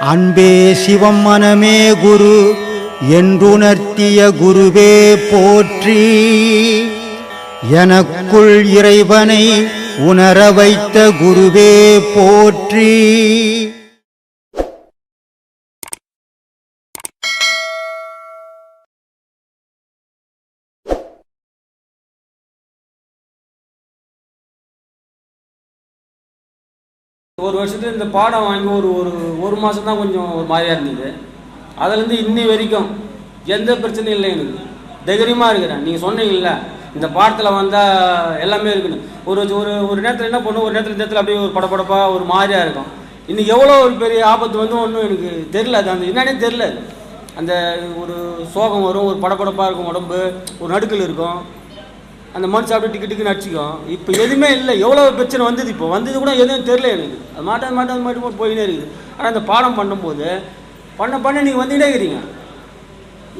அன்பே சிவம் மனமே குரு என்றுணர்த்திய குருவே போற்றி. எனக்குள் இறைவனை உணர வைத்த குருவே போற்றி. ஒரு வருஷத்துல இந்த பாடம் வாங்கி ஒரு மாதம் தான் கொஞ்சம் ஒரு மாதிரியாக இருந்தது. அதுலேருந்து இன்னி வரைக்கும் எந்த பிரச்சனையும் இல்லை, எனக்கு தைரியமாக இருக்கிறேன். நீங்கள் சொன்னீங்கல்ல இந்த பாடத்தில் வந்தால் எல்லாமே இருக்குன்னு. ஒரு ஒரு ஒரு நேரத்தில் என்ன பண்ணும், ஒரு நேரத்தில் அப்படியே ஒரு படப்படப்பாக ஒரு மாதிரியாக இருக்கும். இன்றைக்கி எவ்வளோ ஒரு பெரிய ஆபத்து வந்து ஒன்றும் எனக்கு தெரில, அது அந்த என்னன்னே தெரில. அந்த ஒரு சோகம் வரும், ஒரு படப்படப்பாக இருக்கும், உடம்பு ஒரு நடுக்கல் இருக்கும், அந்த மனுஷன் அப்படியே டிக்கெட்டுக்கு நடிச்சிக்கும். இப்போ எதுவுமே இல்லை. எவ்வளோ பிரச்சனை வந்தது, இப்போ வந்தது கூட எதுவும் தெரில எனக்கு. அது மாட்டாது போயினே இருக்குது. ஆனால் அந்த பாடம் பண்ணும்போது பண்ண நீங்கள் வந்துகிட்டே இருக்கிறீங்க.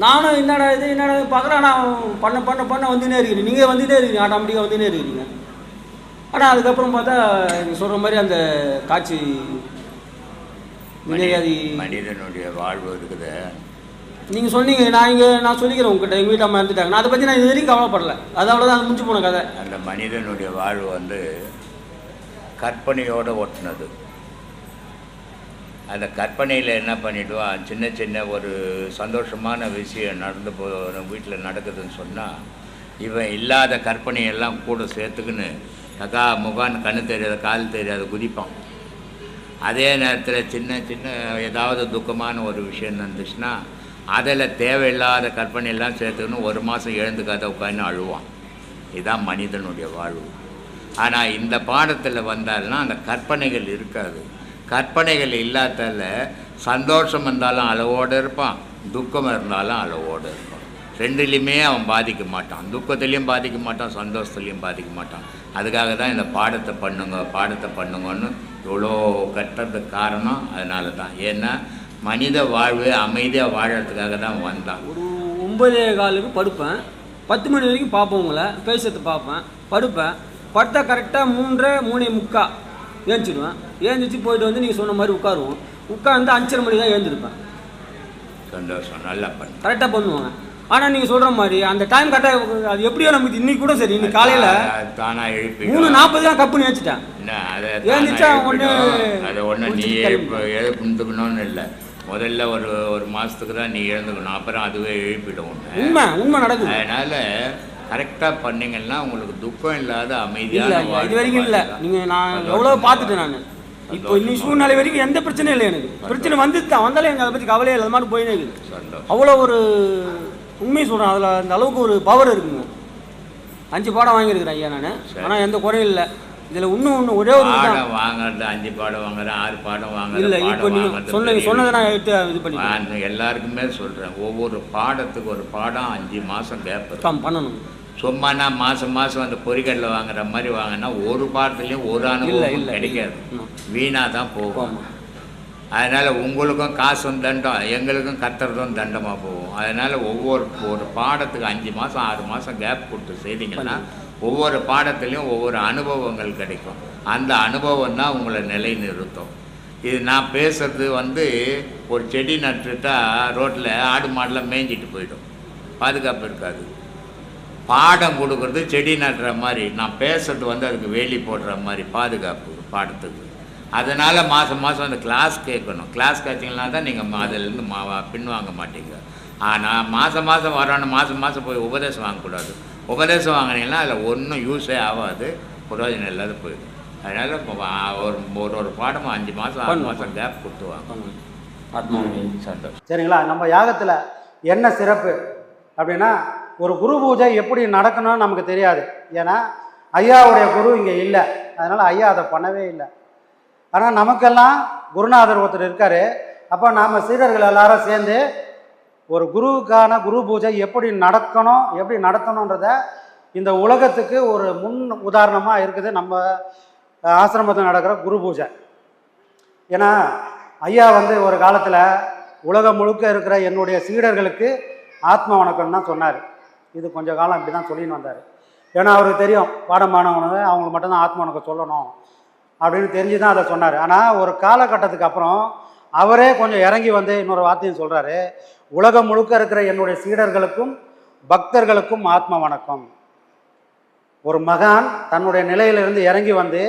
நானும் என்னடா பார்க்குறேன். நான் பண்ண வந்துனே இருக்கிறேன். நீங்கள் வந்துகிட்டே இருக்கிறீங்க, ஆட்டோமேட்டிக்காக வந்துனே இருக்கிறீங்க. ஆனால் அதுக்கப்புறம் பார்த்தா நீங்கள் சொல்கிற மாதிரி அந்த காட்சி மனிதனுடைய வாழ்வு இருக்குது. நீங்கள் சொன்னீங்க, நான் சொல்லிக்கிறேன் உங்ககிட்ட, எங்கள் வீட்டு அம்மா இருந்துட்டாங்க. நான் அதை பற்றி நான் இது வரைக்கும் கவலைப்படலை. அது அவ்வளோதான், அது முடிஞ்சு போன கதை. அந்த மனிதனுடைய வாழ்வு வந்து கற்பனையோடு ஒட்டினது. அந்த கற்பனையில் என்ன பண்ணிவிடுவான், சின்ன ஒரு சந்தோஷமான விஷயம் நடந்து வீட்டில் நடக்குதுன்னு சொன்னால், இவன் இல்லாத கற்பனையெல்லாம் கூட சேர்த்துக்குன்னு அக்கா முகான்னு கண்ணு தெரியாத கால் தெரியாத குதிப்பான். அதே நேரத்தில் சின்ன ஏதாவது துக்கமான ஒரு விஷயம் நடந்துச்சுன்னா அதில் தேவையில்லாத கற்பனையெல்லாம் சேர்த்துக்கணும் ஒரு மாதம் எழுந்துக்காத உட்காந்து அழுவான். இதுதான் மனிதனுடைய வாழ்வு. ஆனால் இந்த பாடத்தில் வந்தால்னா அந்த கற்பனைகள் இருக்காது. கற்பனைகள் இல்லாதால சந்தோஷம் இருந்தாலும் அளவோடு இருப்பான், துக்கம் இருந்தாலும் அளவோடு இருப்பான். ரெண்டுலேயுமே அவன் பாதிக்க மாட்டான். துக்கத்துலேயும் பாதிக்க மாட்டான், சந்தோஷத்துலேயும் பாதிக்க மாட்டான். அதுக்காக தான் இந்த பாடத்தை பண்ணுங்கன்னு இவ்வளோ கட்டுறதுக்கு காரணம் அதனால தான். ஏன்னா மனித வாழ்வு அமைதியாக வாழறதுக்காக தான் வந்தான். ஒரு 9:15 படுப்பேன், 10 மணி வரைக்கும் பார்ப்பேன், உங்களை பேசுறது பார்ப்பேன், படுப்பேன். படுத்தா கரெக்டாக 3:45 ஏஞ்சிடுவேன். ஏந்திரிச்சு போயிட்டு வந்து நீங்கள் சொன்ன மாதிரி உட்காருவோம். உட்காந்து 5:30 மணி தான் ஏந்திருப்பேன். சந்தோஷம், நல்லா பண்ணு, கரெக்டாக பண்ணுவாங்க. ஆனால் நீங்கள் சொல்கிற மாதிரி அந்த டைம் கரெக்டாக அது எப்படியோ நமக்கு இன்னைக்கு கூட சரி, இன்னைக்கு காலையில் தானாக எழுப்பி 3:40 தான் கப்புன்னு ஏற்றிட்டேன். ஏந்திரிச்சா ஒன்று நீ எழுப்புணுன்னு இல்லை, முதல்ல ஒரு மாதத்துக்கு தான் நீ எழுந்துக்கணும், அப்புறம் அதுவே எழுப்பிடும். உண்மை நடக்குது. அதனால் கரெக்டாக பண்ணிங்கன்னா உங்களுக்கு துக்கம் இல்லாத அமைதியாக இது வரைக்கும் இல்லை. நீங்கள் நான் எவ்வளோ பார்த்துட்டேன். நான் இப்போ இன்னைக்கு சூழ்நிலை வரைக்கும் எந்த பிரச்சனையும் இல்லை. எனக்கு பிரச்சனை வந்தாலே எனக்கு அதை பற்றி கவலையே இல்லை, அது மாதிரி போயினே இருக்குது. அவ்வளோ ஒரு உண்மையை சொல்கிறேன், அதில் அந்த அளவுக்கு ஒரு பவர் இருக்குங்க. 5 பாடம் வாங்கியிருக்கிறேன் ஐயா நான். ஆனால் எந்த குறையும் இல்லை. இதில் இன்னும் ஒரே ஒரு பாடம் வாங்குறது 5 பாடம் வாங்குறேன், 6 பாடம் வாங்குறேன் இல்லை. இப்போ நீங்கள் சொன்னதை நான் எடுத்து இது பண்ணி எல்லாருக்குமே சொல்கிறேன், ஒவ்வொரு பாடத்துக்கு ஒரு பாடம் 5 மாதம் கேப் பண்ணணும். சும்மா நான் மாதம் அந்த பொறிகளில் வாங்குற மாதிரி வாங்கினா ஒரு பாடத்துலேயும் ஒரு அனுபவம் கிடைக்காது, வீணாக தான் போகும். அதனால் உங்களுக்கும் காசும் தண்டம், எங்களுக்கும் கத்துறதும் தண்டமாக போகும். அதனால் ஒரு பாடத்துக்கு 5 மாதம் 6 மாதம் கேப் கொடுத்து செய்தீங்கன்னா ஒவ்வொரு பாடத்துலேயும் ஒவ்வொரு அனுபவங்கள் கிடைக்கும். அந்த அனுபவம் தான் உங்களை நிலை நிறுத்தும். இது நான் பேசுகிறது வந்து ஒரு செடி நட்டுட்டா ரோட்டில் ஆடு மாடெலாம் மேய்ஞ்சிட்டு போயிடும், பாதுகாப்பு இருக்காது. பாடம் கொடுக்குறது செடி நட்டுற மாதிரி, நான் பேசுறது வந்து அதுக்கு வேலி போடுற மாதிரி பாதுகாப்பு பாடத்துக்கு. அதனால் மாதம் அந்த கிளாஸ் கேட்கணும். கிளாஸ் கேட்டிங்கன்னா தான் நீங்கள் அதிலேருந்து பின்வாங்க மாட்டீங்க. ஆனால் மாதம் வரணும், மாதம் போய் உபதேசம் வாங்கக்கூடாது. உபதேசம் வாங்கினீங்கன்னா அதில் ஒன்றும் யூஸே ஆகாது, பிரயோஜனம் இல்லாத போயிடும். அதனால் ஒரு பாடமும் 5 மாதம் 6 மாதம் கேப் கொடுத்துவாங்க. சந்தோஷம். சரிங்களா? நம்ம யாகத்தில் என்ன சிறப்பு அப்படின்னா, ஒரு குரு பூஜை எப்படி நடக்கணும்னு நமக்கு தெரியாது. ஏன்னா ஐயாவுடைய குரு இங்கே இல்லை, அதனால் ஐயா அதை பண்ணவே இல்லை. ஆனால் நமக்கெல்லாம் குருநாதர் ஒருத்தர் இருக்கார். அப்போ நாம் சீடர்கள் எல்லாரும் சேர்ந்து ஒரு குருவுக்கான குரு பூஜை எப்படி நடத்தணுன்றத இந்த உலகத்துக்கு ஒரு முன் உதாரணமாக இருக்குது நம்ம ஆசிரமத்தில் நடக்கிற குரு பூஜை. ஏன்னா ஐயா வந்து ஒரு காலத்தில் உலகம் முழுக்க இருக்கிற என்னுடைய சீடர்களுக்கு ஆத்ம வணக்கம் தான் சொன்னார். இது கொஞ்சம் காலம் இப்படி தான் சொல்லின்னு வந்தார். ஏன்னா அவருக்கு தெரியும் பாடமானவனுங்க அவங்களுக்கு மட்டும்தான் ஆத்ம வணக்கம் சொல்லணும் அப்படின்னு தெரிஞ்சு தான் அதை சொன்னார். ஆனால் ஒரு காலகட்டத்துக்கு அப்புறம் அவரே கொஞ்சம் இறங்கி வந்து இன்னொரு வார்த்தையும் சொல்கிறாரு, உலகம் முழுக்க இருக்கிற என்னுடைய சீடர்களுக்கும் பக்தர்களுக்கும் ஆத்ம வணக்கம். ஒரு மகான் தன்னுடைய நிலையிலிருந்து இறங்கி வந்து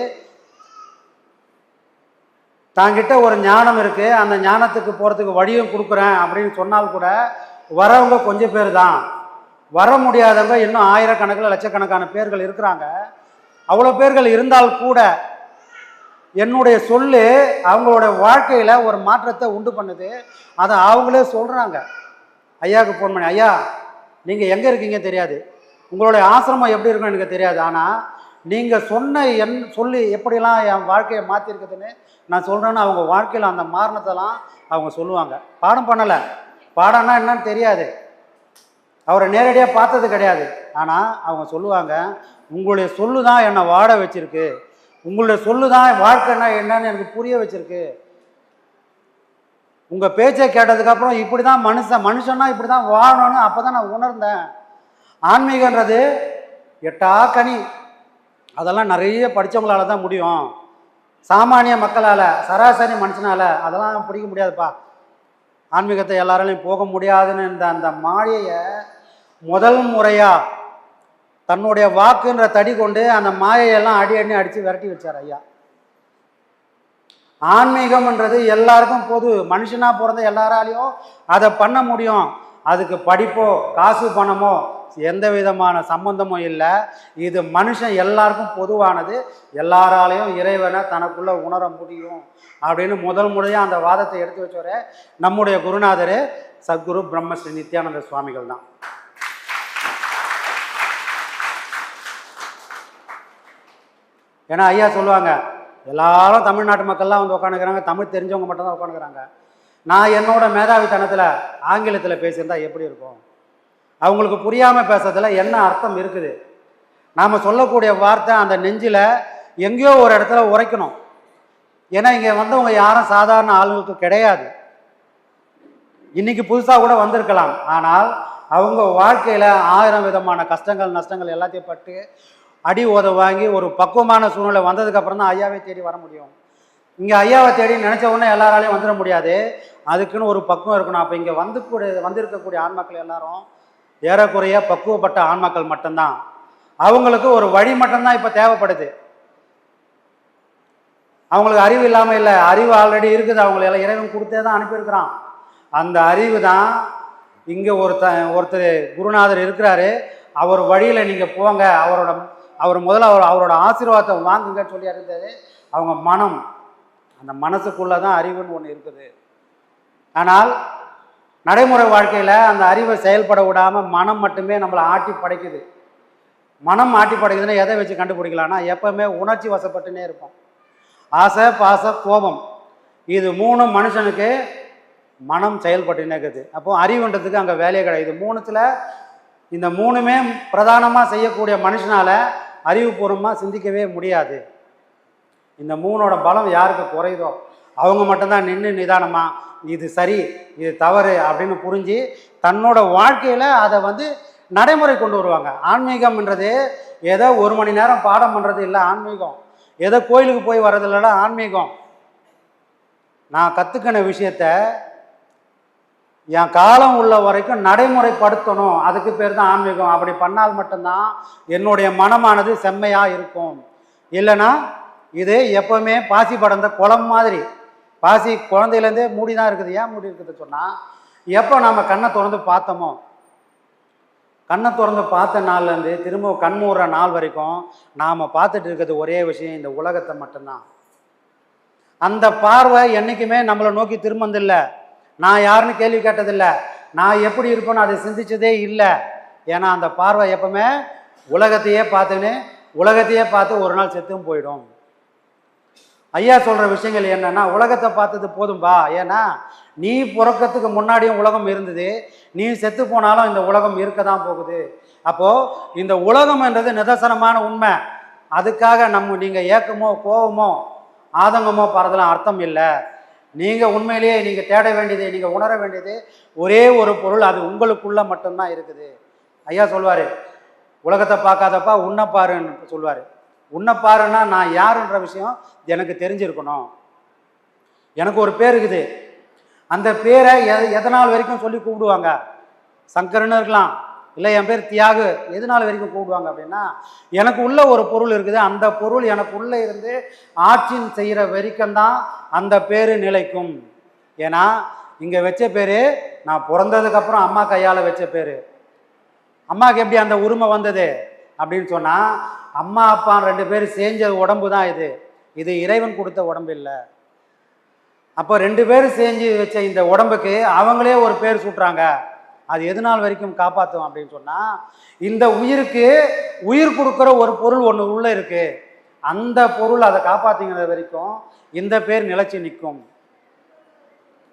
தாங்கிட்ட ஒரு ஞானம் இருக்குது, அந்த ஞானத்துக்கு போகிறதுக்கு வழியும் கொடுக்குறேன் அப்படின்னு சொன்னால் கூட வரவங்க கொஞ்சம் பேர் தான். வர முடியாதவங்க இன்னும் ஆயிரக்கணக்கில் லட்சக்கணக்கான பேர்கள் இருக்கிறாங்க. அவ்வளோ பேர்கள் இருந்தால் கூட என்னுடைய சொல்லு அவங்களோட வாழ்க்கையில் ஒரு மாற்றத்தை உண்டு பண்ணுது. அதை அவங்களே சொல்கிறாங்க. ஐயாவுக்கு ஃபோன் பண்ணி, ஐயா நீங்கள் எங்கே இருக்கீங்க தெரியாது, உங்களுடைய ஆசிரமம் எப்படி இருக்குன்னு எனக்கு தெரியாது, ஆனால் நீங்கள் சொன்ன சொல்லி எப்படிலாம் என் வாழ்க்கையை மாற்றிருக்குதுன்னு நான் சொல்கிறேன்னு அவங்க வாழ்க்கையில் அந்த மாரணத்தெல்லாம் அவங்க சொல்லுவாங்க. பாடம் பண்ணலை, பாடம்னா என்னன்னு தெரியாது, அவரை நேரடியாக பார்த்தது கிடையாது, ஆனால் அவங்க சொல்லுவாங்க, உங்களுடைய சொல்லு தான் என்னை வாட வச்சிருக்கு, உங்களுடைய சொல்லு தான் வாழ்க்கைன்னா என்னன்னு எனக்கு புரிய வச்சிருக்கு, உங்கள் பேச்சை கேட்டதுக்கப்புறம் இப்படி தான் மனுஷன்னா இப்படி தான் வாழணும்னு அப்போ தான் நான் உணர்ந்தேன். ஆன்மீகன்றது எட்டா கனி, அதெல்லாம் நிறைய படித்தவங்களால தான் முடியும், சாமானிய மக்களால் சராசரி மனுஷனால் அதெல்லாம் பிடிக்க முடியாதுப்பா, ஆன்மீகத்தை எல்லாராலையும் போக முடியாதுன்னு அந்த மாயையை முதல் முறையாக தன்னுடைய வாக்குன்ற தடி கொண்டு அந்த மாயையெல்லாம் அடித்து விரட்டி வச்சார் ஐயா. ஆன்மீகம்ன்றது எல்லாருக்கும் பொது, மனுஷனாக பிறந்த எல்லாராலையும் அதை பண்ண முடியும். அதுக்கு படிப்போ காசு பணமோ எந்த விதமான சம்பந்தமும் இல்லை. இது மனுஷன் எல்லாருக்கும் பொதுவானது, எல்லாராலையும் இறைவனை தனக்குள்ளே உணர முடியும் அப்படின்னு முதல் முறையாக அந்த வாதத்தை எடுத்து வச்சவரே நம்முடைய குருநாதர் சத்குரு பிரம்மஸ்ரீ நித்யானந்த சுவாமிகள் தான். ஏன்னா ஐயா சொல்லுவாங்க, எல்லாரும் தமிழ்நாட்டு மக்கள்லாம் வந்து உட்காந்துக்கிறாங்க, தமிழ் தெரிஞ்சவங்க மட்டும்தான் உட்காந்துக்கிறாங்க, நான் என்னோட மேதாவித்தனத்தில் ஆங்கிலத்தில் பேசியிருந்தா எப்படி இருக்கும், அவங்களுக்கு புரியாமல் பேசுறதுல என்ன அர்த்தம் இருக்குது, நாம் சொல்லக்கூடிய வார்த்தை அந்த நெஞ்சில் எங்கேயோ ஒரு இடத்துல உரைக்கணும். ஏன்னா இங்கே வந்தவங்க யாரும் சாதாரண ஆளுங்களுக்கு கிடையாது, இன்னைக்கு புதுசாக கூட வந்திருக்கலாம், ஆனால் அவங்க வாழ்க்கையில் 1000 விதமான கஷ்டங்கள் நஷ்டங்கள் எல்லாத்தையும் பட்டு அடி உத வாங்கி ஒரு பக்குவமான சூழ்நிலை வந்ததுக்கப்புறம் தான் ஐயாவை தேடி வர முடியும். இங்கே ஐயாவை தேடி நினச்ச உடனே எல்லாராலையும் வந்துட முடியாது, அதுக்குன்னு ஒரு பக்குவம் இருக்கணும். அப்போ இங்கே வந்திருக்கக்கூடிய ஆன்மாக்கள் எல்லாரும் ஏறக்குறைய பக்குவப்பட்ட ஆன்மாக்கள் மட்டும்தான். அவங்களுக்கு ஒரு வழி மட்டும்தான் இப்போ தேவைப்படுது. அவங்களுக்கு அறிவு இல்லாமல் இல்லை, அறிவு ஆல்ரெடி இருக்குது, அவங்களெல்லாம் இறைவன் கொடுத்தே தான் அனுப்பியிருக்கிறான். அந்த அறிவு தான் இங்கே ஒருத்தர் குருநாதர் இருக்கிறாரு, அவர் வழியில் நீங்கள் போங்க, அவர் முதல்ல அவரோட ஆசீர்வாதத்தை வாங்குங்கன்னு சொல்லி இருந்தது. அவங்க மனம், அந்த மனசுக்குள்ளே தான் அறிவுன்னு ஒன்று இருக்குது. ஆனால் நடைமுறை வாழ்க்கையில் அந்த அறிவை செயல்பட விடாமல் மனம் மட்டுமே நம்மளை ஆட்டி படைக்குது. மனம் ஆட்டி படைக்குதுன்னா எதை வச்சு கண்டுபிடிக்கலாம்னா, எப்பவுமே உணர்ச்சி வசப்பட்டுனே இருப்போம். ஆசை பாசம் கோபம், இது 3 மனுஷனுக்கு மனம் செயல்பட்டுனே இருக்குது. அப்போ அறிவுன்றதுக்கு அங்கே வேலையே கிடையாது. இது 3த்தில் இந்த 3மே பிரதானமாக செய்யக்கூடிய மனுஷனால் அறிவுபூர்வமாக சிந்திக்கவே முடியாது. இந்த 3ஓட பலம் யாருக்கு குறையுதோ அவங்க மட்டும்தான் நின்று நிதானமாக இது சரி இது தவறு அப்படின்னு புரிஞ்சு தன்னோட வாழ்க்கையில் அதை நடைமுறை கொண்டு வருவாங்க. ஆன்மீகம்ன்றது ஏதோ 1 மணி நேரம் பாடம் பண்ணுறது இல்லை ஆன்மீகம், ஏதோ கோயிலுக்கு போய் வர்றது இல்லைன்னா ஆன்மீகம். நான் கற்றுக்கின விஷயத்த என் காலம் உள்ள வரைக்கும் நடைமுறைப்படுத்தணும், அதுக்கு பேர் தான் ஆன்மீகம். அப்படி பண்ணால் மட்டும்தான் என்னுடைய மனமானது செம்மையாக இருக்கும். இல்லைன்னா இது எப்போவுமே பாசி படர்ந்த குளம் மாதிரி, பாசி குழந்தையிலேருந்தே மூடி தான் இருக்குது. ஏன் மூடி இருக்குது சொன்னால், எப்போ நம்ம கண்ணை திறந்து பார்த்தோமோ, கண்ணை திறந்து பார்த்த நாள்லேருந்து திரும்ப கண்மூடுற நாள் வரைக்கும் நாம் பார்த்துட்டு இருக்கிறது ஒரே விஷயம், இந்த உலகத்தை மட்டும்தான். அந்த பார்வை என்றைக்குமே நம்மளை நோக்கி திரும்பதில்லை. நான் யாருன்னு கேள்வி கேட்டதில்லை, நான் எப்படி இருப்பேன்னு அதை சிந்திச்சதே இல்லை. ஏன்னா அந்த பார்வை எப்பவுமே உலகத்தையே பார்த்து ஒரு நாள் செத்தும் போயிடும். ஐயா சொல்கிற விஷயங்கள் என்னன்னா, உலகத்தை பார்த்தது போதும்பா, ஏன்னா நீ பிறக்கிறதுக்கு முன்னாடியும் உலகம் இருந்தது, நீ செத்து போனாலும் இந்த உலகம் இருக்க தான் போகுது. அப்போது இந்த உலகம் என்றது நிதர்சனமான உண்மை. அதுக்காக நீங்கள் ஏக்கமோ கோபமோ ஆதங்கமோ பறதெல்லாம் அர்த்தம் இல்லை. நீங்கள் உண்மையிலேயே நீங்கள் தேட வேண்டியது, நீங்கள் உணர வேண்டியது ஒரே ஒரு பொருள், அது உங்களுக்குள்ள மட்டும்தான் இருக்குது. ஐயா சொல்வார், உலகத்தை பார்க்காதப்பா உன்னை பாருன்னு சொல்வார். உன்னை பாருன்னா நான் யாருன்ற விஷயம் எனக்கு தெரிஞ்சிருக்கணும். எனக்கு ஒரு பேர் இருக்குது, அந்த பேரை எதனால் வரைக்கும் சொல்லி கூப்பிடுவாங்க? சங்கரன்னு இருக்கலாம், இல்லை என் பேர் தியாகு, எதனால் வரைக்கும் கூப்பிடுவாங்க அப்படின்னா, எனக்கு உள்ள ஒரு பொருள் இருக்குது, அந்த பொருள் எனக்கு உள்ளே இருந்து ஆட்சின் செய்கிற வரைக்கும் தான் அந்த பேர் நிலைக்கும். ஏன்னா இங்கே வச்ச பேர் நான் பிறந்ததுக்கப்புறம் அம்மா கையால் வச்ச பேர். அம்மாவுக்கு எப்படி அந்த உரிமை வந்தது அப்படின்னு சொன்னால், அம்மா அப்பா 2 பேர் செஞ்ச உடம்பு தான் இது இறைவன் கொடுத்த உடம்பு இல்லை. அப்போ 2 பேர் செஞ்சு வச்ச இந்த உடம்புக்கு அவங்களே ஒரு பேர் சூட்டுறாங்க. அது எது நாள் வரைக்கும் காப்பாற்றும் அப்படின்னு சொன்னால், இந்த உயிருக்கு உயிர் கொடுக்குற ஒரு பொருள் ஒன்று உள்ளே இருக்குது, அந்த பொருள் அதை காப்பாற்றிங்கிற வரைக்கும் இந்த பேர் நிலைச்சி நிற்கும்.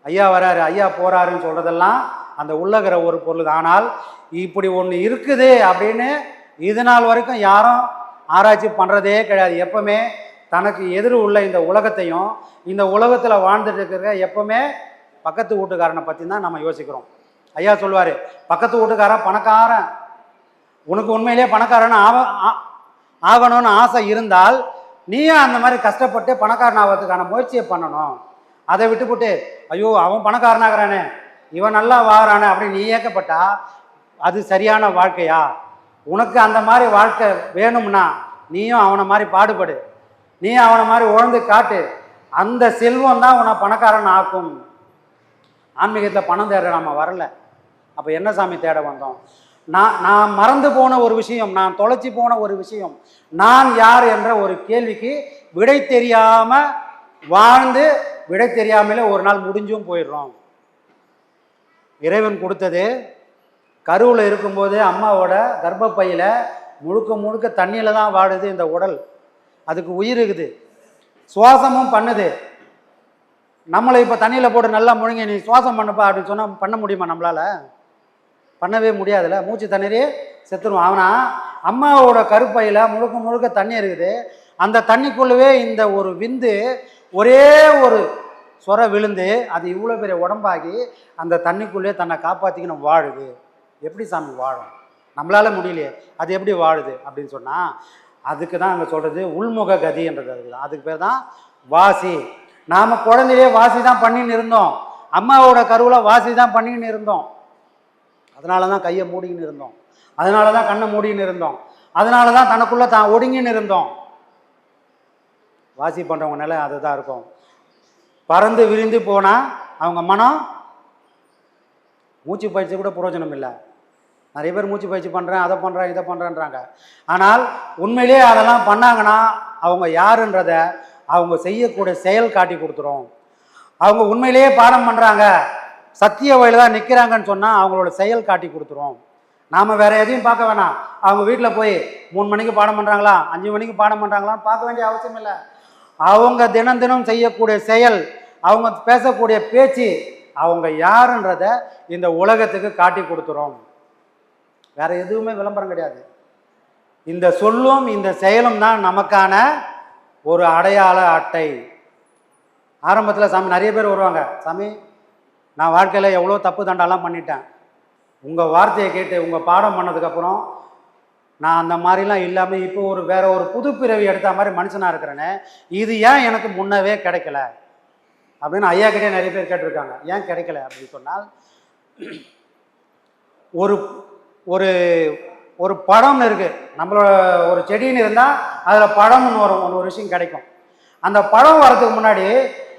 ஐயா வராரு, ஐயா போகிறாருன்னு சொல்கிறதெல்லாம் அந்த உள்ளகிற ஒரு பொருள். ஆனால் இப்படி ஒன்று இருக்குது அப்படின்னு இது நாள் வரைக்கும் யாரும் ஆராய்ச்சி பண்ணுறதே கிடையாது. எப்பவுமே தனக்கு எதிர் உள்ள இந்த உலகத்தையும் இந்த உலகத்தில் வாழ்ந்துட்டு இருக்கிற எப்பவுமே பக்கத்து வீட்டுக்காரனை பற்றி தான் நம்ம யோசிக்கிறோம். ஐயா சொல்லுவார், பக்கத்து வீட்டுக்காரன் பணக்காரன், உனக்கு உண்மையிலேயே பணக்காரன் ஆகணும்னு ஆசை இருந்தால் நீயும் அந்த மாதிரி கஷ்டப்பட்டு பணக்காரன் ஆகிறதுக்கான முயற்சியை பண்ணணும். அதை விட்டுவிட்டு ஐயோ அவன் பணக்காரனாகிறானே, இவன் நல்லா வாரானே அப்படின்னு நீ ஏக்கப்பட்டா அது சரியான வாழ்க்கையா? உனக்கு அந்த மாதிரி வாழ்க்கை வேணும்னா நீயும் அவனை மாதிரி பாடுபடு, நீயும் அவனை மாதிரி உழந்து காட்டு. அந்த செல்வம் தான் உன்னை பணக்காரன் ஆக்கும். ஆன்மீகத்தில் பணம் தேட நம்ம வரல. அப்போ என்ன சாமி தேட வந்தோம்? நான் மறந்து போன ஒரு விஷயம், நான் தொலைச்சி போன ஒரு விஷயம், நான் யார் என்ற ஒரு கேள்விக்கு விடை தெரியாமல் வாழ்ந்து விடை தெரியாமலே ஒரு நாள் முடிஞ்சும் போயிடுறோம். இறைவன் கொடுத்தது கருவில் இருக்கும்போது அம்மாவோட கர்ப்பப்பையில் முழுக்க முழுக்க தண்ணியில் தான் வாடுது இந்த உடல். அதுக்கு உயிர் இருக்குது, சுவாசமும் பண்ணுது. நம்மளை இப்போ தண்ணியில் போட்டு நல்லா முழுங்கி நீ சுவாசம் பண்ணுப்பா அப்படின்னு சொன்னால் பண்ண முடியுமா? நம்மளால் பண்ணவே முடியாதுல்ல, மூச்சு தண்ணீரே செத்துருவோம். அவனா அம்மாவோட கருப்பையில் முழுக்க முழுக்க தண்ணி இருக்குது, அந்த தண்ணிக்குள்ளவே இந்த ஒரு விந்து ஒரே ஒரு சொர விழுந்து அது இவ்வளோ பெரிய உடம்பாகி அந்த தண்ணிக்குள்ளே தன்னை காப்பாற்றிக்கணும் வாழுது. எப்படி சாமி வாழும்? நம்மளால முடியலையே, அது எப்படி வாழுது அப்படின்னு சொன்னால், அதுக்கு தான் அங்கே சொல்கிறது உள்முக கதின்றது. அதுக்கு பேர் தான் வாசி. நாம் குழந்தையே வாசி தான் பண்ணின்னு இருந்தோம், அம்மாவோட கருவில் வாசி தான் பண்ணின்னு இருந்தோம். அதனால தான் கையை மூடின்னு இருந்தோம், அதனால தான் கண்ணை மூடின்னு இருந்தோம், அதனால தான் தனக்குள்ளே தான் ஒடுங்கின்னு இருந்தோம். வாசி பண்ணுறவங்க நிலை அதுதான் இருக்கும். பறந்து விரிந்து போனால் அவங்க மனம் மூச்சு பயிற்சி கூட பிரயோஜனம் இல்லை. நிறைய பேர் மூச்சு பயிற்சி பண்ணுறேன், அதை பண்ணுறேன், இதை பண்ணுறேன்றாங்க. ஆனால் உண்மையிலே அதெல்லாம் பண்ணாங்கன்னா அவங்க யாருன்றத அவங்க செய்யக்கூடிய செயல் காட்டி கொடுத்துரும். அவங்க உண்மையிலேயே பாடம் பண்ணுறாங்க, சத்திய வழியில் தான் நிற்கிறாங்கன்னு சொன்னால் அவங்களோட செயல் காட்டி கொடுத்துரும். நாம் வேறு எதையும் பார்க்க வேணாம். அவங்க வீட்டில் போய் 3 மணிக்கு பாடம் பண்ணுறாங்களா, 5 மணிக்கு பாடம் பண்ணுறாங்களான்னு பார்க்க வேண்டிய அவசியம் இல்லை. அவங்க தினம் தினம் செய்யக்கூடிய செயல், அவங்க பேசக்கூடிய பேச்சு, அவங்க யாருன்றத இந்த உலகத்துக்கு காட்டி கொடுத்துரும். வேற எதுவுமே விளம்பரம் கிடையாது. இந்த சொல்லும் இந்த செயலும் தான் நமக்கான ஒரு அடையாள அட்டை. ஆரம்பத்தில் சாமி நிறைய பேர் வருவாங்க, சாமி நான் வாழ்க்கையில் எவ்வளோ தப்பு தண்டாலாம் பண்ணிட்டேன், உங்கள் வார்த்தையை கேட்டு உங்கள் பாடம் பண்ணதுக்கப்புறம் நான் அந்த மாதிரிலாம் இல்லாமல் இப்போ வேற ஒரு புது பிறவி எடுத்த மாதிரி மனுஷனாக இருக்கிறேன்னு, இது ஏன் எனக்கு முன்னவே கிடைக்கல அப்படின்னு ஐயா கிட்டே நிறைய பேர் கேட்டிருக்காங்க. ஏன் கிடைக்கல அப்படின்னு சொன்னால், ஒரு ஒரு ஒரு பழம் இருக்குது, நம்மளோட ஒரு செடின்னு இருந்தால் அதில் பழம்னு ஒரு விஷயம் கிடைக்கும். அந்த பழம் வரதுக்கு முன்னாடி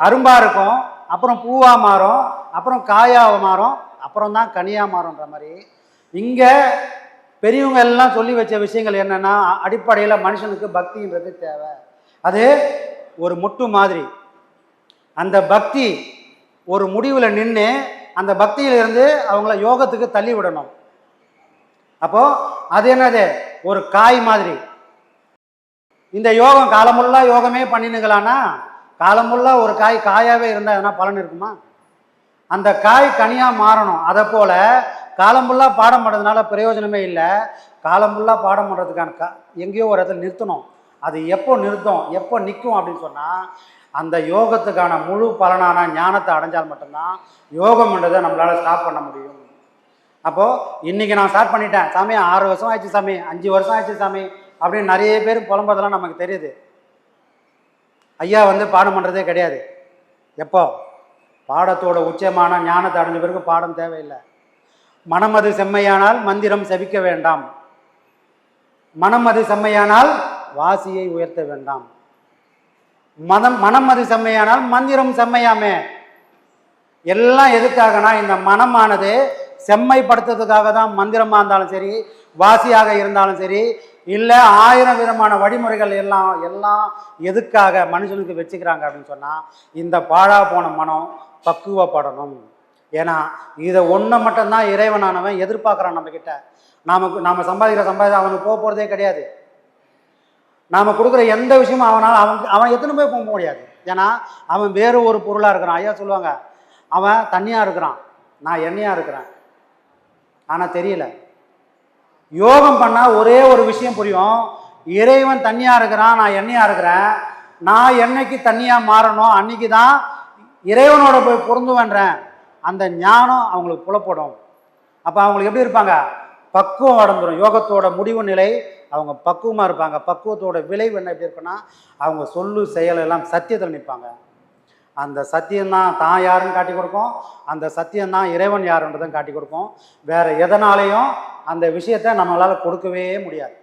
அரும்பாக இருக்கும், அப்புறம் பூவாக மாறும், அப்புறம் காயாக மாறும், அப்புறம் தான் கனியாக மாறுன்ற மாதிரி இங்கே பெரியவங்க எல்லாம் சொல்லி வச்ச விஷயங்கள் என்னென்னா, அடிப்படையில் மனுஷனுக்கு பக்தின்றது தேவை. அது ஒரு முட்டு மாதிரி. அந்த பக்தி ஒரு முடிவில் நின்று அந்த பக்தியிலிருந்து அவங்கள யோகத்துக்கு தள்ளி விடணும். அப்போது அது என்னது, ஒரு காய் மாதிரி. இந்த யோகம் காலமுள்ளா யோகமே பண்ணினுங்களான்னா, காலமுள்ளா ஒரு காய் காயாகவே இருந்தால் எதனா பலன் இருக்குமா? அந்த காய் கனியாக மாறணும். அதை போல் காலமுள்ளா பாடம் பண்ணுறதுனால பிரயோஜனமே இல்லை. காலமுள்ளா பாடம் பண்ணுறதுக்கான எங்கேயோ ஒரு இடத்துல நிறுத்தணும். அது எப்போ நிறுத்தும், எப்போ நிற்கும் அப்படின்னு சொன்னால், அந்த யோகத்துக்கான முழு பலனான ஞானத்தை அடைஞ்சால் மட்டும்தான் யோகம்ன்றதை நம்மளால் ஸ்டாப் பண்ண முடியும். அப்போது இன்றைக்கி நான் ஸ்டார்ட் பண்ணிட்டேன் சாமி, 6 வருஷம் ஆயிடுச்சு சாமி, 5 வருஷம் ஆயிடுச்சு சாமி அப்படின்னு நிறைய பேர் புலம்புறதெல்லாம் நமக்கு தெரியுது. ஐயா பாடம் பண்ணுறதே கிடையாது. எப்போ பாடத்தோட உச்சமான ஞானத்தை அடைஞ்ச பிறகு பாடம் தேவையில்லை. மனம் அது செம்மையானால் மந்திரம் செபிக்க வேண்டாம், மனம் அது செம்மையானால் வாசியை உயர்த்த வேண்டாம். மனம் அது செம்மையானால் மந்திரம் செம்மையாமே. எல்லாம் எதுக்காகனா இந்த மனமானது செம்மைப்படுத்துறதுக்காக தான். மந்திரமாக இருந்தாலும் சரி, வாசியாக இருந்தாலும் சரி, இல்லை 1000 விதமான வழிமுறைகள் எல்லாம் எதுக்காக மனுஷனுக்கு வச்சுக்கிறாங்க அப்படின்னு சொன்னால், இந்த பாழா போன மனம் பக்குவப்படணும். ஏன்னா இதை ஒன்றை மட்டும்தான் இறைவனானவன் எதிர்பார்க்குறான் நம்மக்கிட்ட. நாம் சம்பாதிக்கிற அவனுக்கு போகிறதே கிடையாது. நாம் கொடுக்குற எந்த விஷயமும் அவன் எத்தனை போய் போக முடியாது. ஏன்னா அவன் வேறு ஒரு பொருளாக இருக்கிறான். ஐயா சொல்லுவாங்க, அவன் தண்ணியாக இருக்கிறான், நான் எண்ணெயாக இருக்கிறேன். ஆனால் தெரியல. யோகம் பண்ணால் ஒரே ஒரு விஷயம் புரியும், இறைவன் தண்ணியாக இருக்கிறான், நான் எண்ணெயாக இருக்கிறேன். நான் என்னைக்கு தண்ணியாக மாறணும் அன்னைக்கு தான் இறைவனோட போய் பொருந்துவேன்றேன். அந்த ஞானம் அவங்களுக்கு புலப்படும். அப்போ அவங்களுக்கு எப்படி இருப்பாங்க? பக்குவம் அடைந்துடும். யோகத்தோட முடிவு நிலை அவங்க பக்குவமாக இருப்பாங்க. பக்குவத்தோட விளைவு என்ன எப்படி இருக்குன்னா, அவங்க சொல்லு செயல் எல்லாம் சத்தியத்தில் நிற்பாங்க. அந்த சத்தியம்தான் தான் யாருன்னு காட்டி கொடுக்கும், அந்த சத்தியம்தான் இறைவன் யாருன்றதும் காட்டி கொடுக்கும். வேற எதனாலையும் அந்த விஷயத்தை நம்மளால் கொடுக்கவே முடியாது.